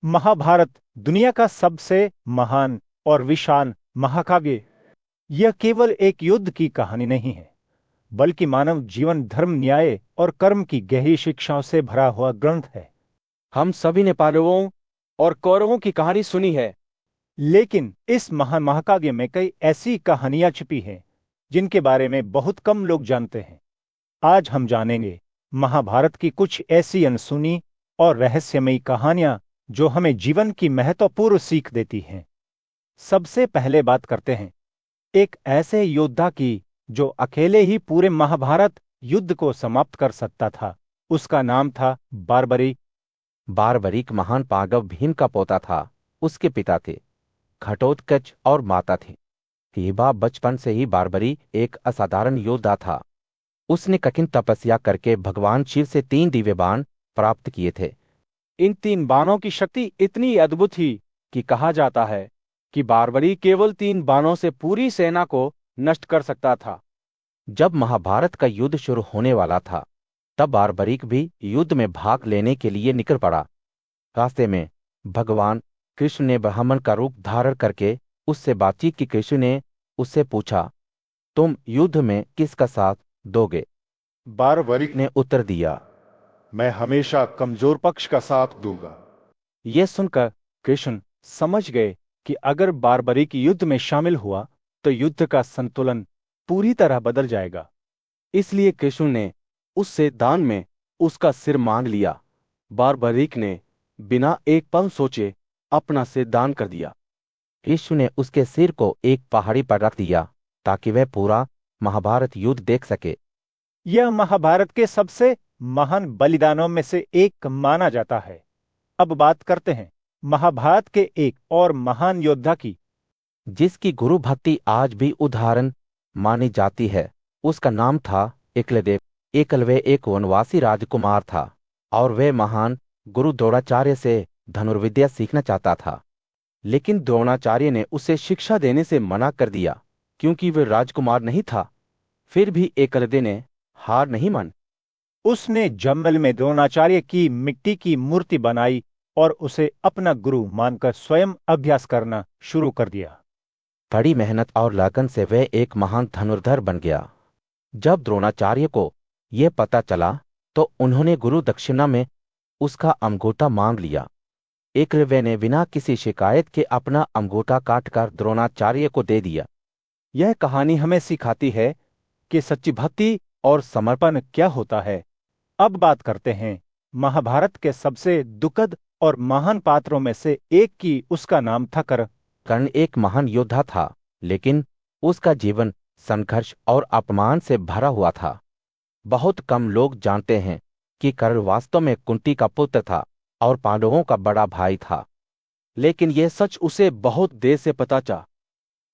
महाभारत दुनिया का सबसे महान और विशाल महाकाव्य। यह केवल एक युद्ध की कहानी नहीं है, बल्कि मानव जीवन, धर्म, न्याय और कर्म की गहरी शिक्षाओं से भरा हुआ ग्रंथ है। हम सभी ने पांडवों और कौरवों की कहानी सुनी है। लेकिन इस महान महाकाव्य में कई ऐसी कहानियां छिपी हैं जिनके बारे में बहुत कम लोग जानते हैं। आज हम जानेंगे महाभारत की कुछ ऐसी अनसुनी और रहस्यमयी कहानियां जो हमें जीवन की महत्वपूर्ण सीख देती हैं। सबसे पहले बात करते हैं एक ऐसे योद्धा की जो अकेले ही पूरे महाभारत युद्ध को समाप्त कर सकता था। उसका नाम था बारबरी। बारबरीक महान पांडव भीम का पोता था। उसके पिता थे घटोत्कच और माता थी हिबा। बचपन से ही बारबरी एक असाधारण योद्धा था। उसने कठिन तपस्या करके भगवान शिव से 3 दिव्य बाण प्राप्त किए थे। इन 3 बाणों की शक्ति इतनी अद्भुत थी कि कहा जाता है कि बारबरी केवल 3 बाणों से पूरी सेना को नष्ट कर सकता था। जब महाभारत का युद्ध शुरू होने वाला था, तब बारबरीक भी युद्ध में भाग लेने के लिए निकल पड़ा। रास्ते में भगवान कृष्ण ने ब्राह्मण का रूप धारण करके उससे बातचीत की। कृष्ण ने उससे पूछा, तुम युद्ध में किसका साथ दोगे? बारबरीक ने उत्तर दिया, मैं हमेशा कमजोर पक्ष का साथ दूंगा। यह सुनकर कृष्ण समझ गए कि अगर बारबरीक युद्ध में शामिल हुआ तो युद्ध का संतुलन पूरी तरह बदल जाएगा। इसलिए कृष्ण ने उससे दान में उसका सिर मांग लिया। बारबरीक ने बिना एक पल सोचे अपना सिर दान कर दिया। कृष्ण ने उसके सिर को एक पहाड़ी पर रख दिया ताकि वह पूरा महाभारत युद्ध देख सके। यह महाभारत के सबसे महान बलिदानों में से एक माना जाता है। अब बात करते हैं महाभारत के एक और महान योद्धा की, जिसकी गुरु भक्ति आज भी उदाहरण मानी जाती है। उसका नाम था एकलदेव। एकलव्य एक वनवासी राजकुमार था और वह महान गुरु द्रोणाचार्य से धनुर्विद्या सीखना चाहता था। लेकिन द्रोणाचार्य ने उसे शिक्षा देने से मना कर दिया क्योंकि वह राजकुमार नहीं था। फिर भी एकलव्य ने हार नहीं मानी। उसने जंगल में द्रोणाचार्य की मिट्टी की मूर्ति बनाई और उसे अपना गुरु मानकर स्वयं अभ्यास करना शुरू कर दिया। कड़ी मेहनत और लगन से वह एक महान धनुर्धर बन गया। जब द्रोणाचार्य को यह पता चला तो उन्होंने गुरु दक्षिणा में उसका अंगूठा मांग लिया। एकलव्य ने बिना किसी शिकायत के अपना अंगूठा काटकर द्रोणाचार्य को दे दिया। यह कहानी हमें सिखाती है कि सच्ची भक्ति और समर्पण क्या होता है। अब बात करते हैं महाभारत के सबसे दुखद और महान पात्रों में से एक की। उसका नाम था कर्ण। कर्ण एक महान योद्धा था, लेकिन उसका जीवन संघर्ष और अपमान से भरा हुआ था। बहुत कम लोग जानते हैं कि कर्ण वास्तव में कुंती का पुत्र था और पांडवों का बड़ा भाई था। लेकिन यह सच उसे बहुत देर से पता चला।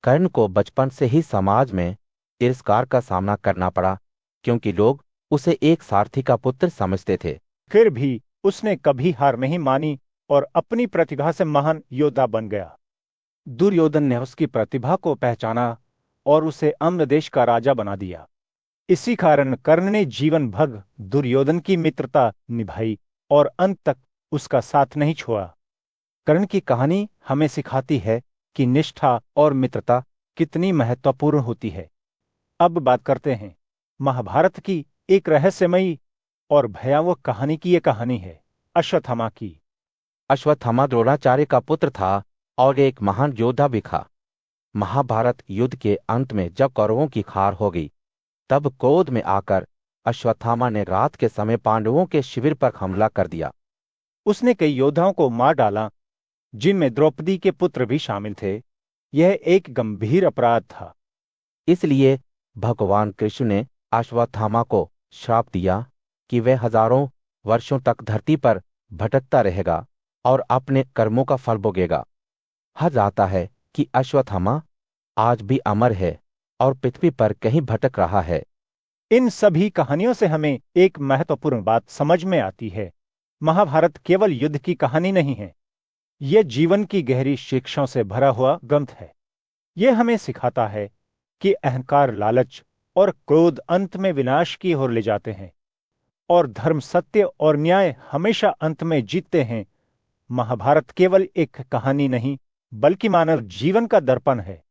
कर्ण को बचपन से ही समाज में तिरस्कार का सामना करना पड़ा, क्योंकि लोग उसे एक सारथी का पुत्र समझते थे। फिर भी उसने कभी हार नहीं मानी और अपनी प्रतिभा से महान योद्धा बन गया। दुर्योधन ने उसकी प्रतिभा को पहचाना और उसे अम्र देश का राजा बना दिया। इसी कारण कर्ण ने जीवन भर दुर्योधन की मित्रता निभाई और अंत तक उसका साथ नहीं छोड़ा। कर्ण की कहानी हमें सिखाती है कि निष्ठा और मित्रता कितनी महत्वपूर्ण होती है। अब बात करते हैं महाभारत की एक रहस्यमयी और भयावह कहानी की। यह कहानी है अश्वत्थामा की। अश्वत्थामा द्रोणाचार्य का पुत्र था और एक महान योद्धा भी था। महाभारत युद्ध के अंत में जब कौरवों की हार हो गई, तब क्रोध में आकर अश्वत्थामा ने रात के समय पांडवों के शिविर पर हमला कर दिया। उसने कई योद्धाओं को मार डाला, जिनमें द्रौपदी के पुत्र भी शामिल थे। यह एक गंभीर अपराध था। इसलिए भगवान कृष्ण ने अश्वत्थामा को श्राप दिया कि वह हजारों वर्षों तक धरती पर भटकता रहेगा और अपने कर्मों का फल भोगेगा। कहा जाता है कि अश्वत्थामा आज भी अमर है और पृथ्वी पर कहीं भटक रहा है। इन सभी कहानियों से हमें एक महत्वपूर्ण बात समझ में आती है। महाभारत केवल युद्ध की कहानी नहीं है, यह जीवन की गहरी शिक्षाओं से भरा हुआ ग्रंथ है। यह हमें सिखाता है कि अहंकार, लालच और क्रोध अंत में विनाश की ओर ले जाते हैं और धर्म, सत्य और न्याय हमेशा अंत में जीतते हैं। महाभारत केवल एक कहानी नहीं, बल्कि मानव जीवन का दर्पण है।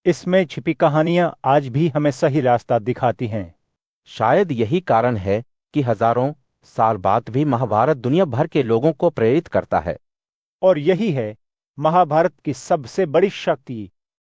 इसमें छिपी कहानियां आज भी हमें सही रास्ता दिखाती हैं। शायद यही कारण है कि हजारों साल बाद भी महाभारत दुनिया भर के लोगों को प्रेरित करता है। और यही है महाभारत की सबसे बड़ी शक्ति,